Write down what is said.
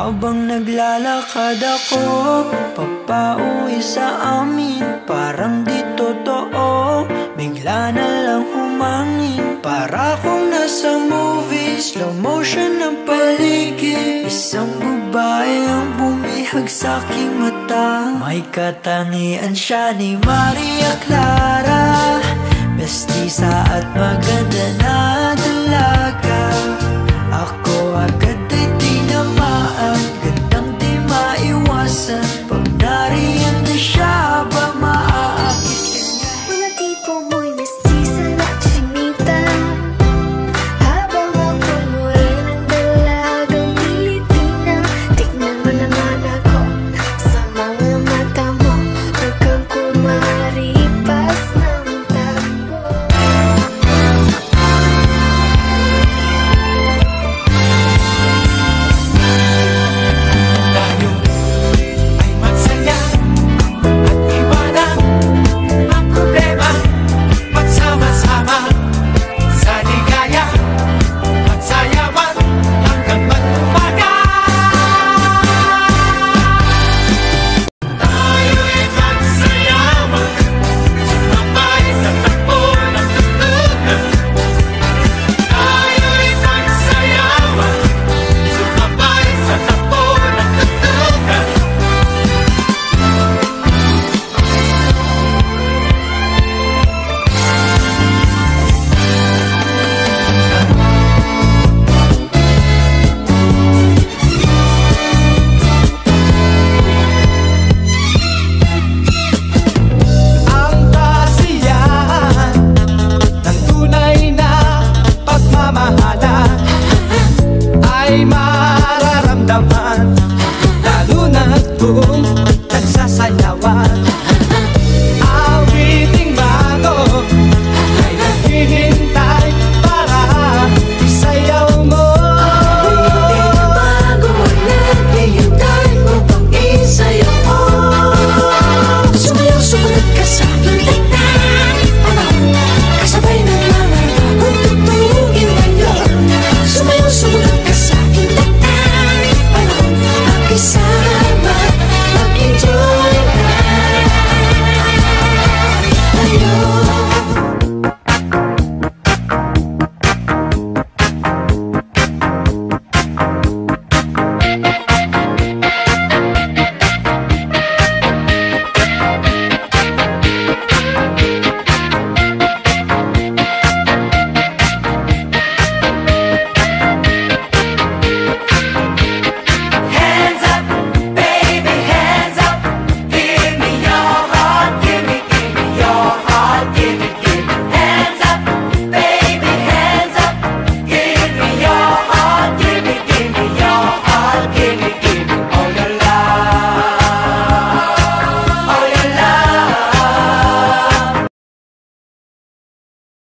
Habang naglalakad ako papauwi sa amin, parang di totoo, bigla na lang humangin. Para kung nasa movie, slow motion ang paligid. Isang babae ang bumihag sa aking mata. May katangian siya ni Maria Clara, mestiza at maganda na dalaga. Ako agad ay tinamaan, gandang di maiwasan. Pag nariyan na siya, ba maaakit ka niya? Mga tipo mo'y mestiza na chinita, habang ako'y morenang dalagang Pilipina. Tignan mo naman ako sa mga mata mo, huwag kang kumaripas ng takbo. Ay mararamdaman, lalo na kung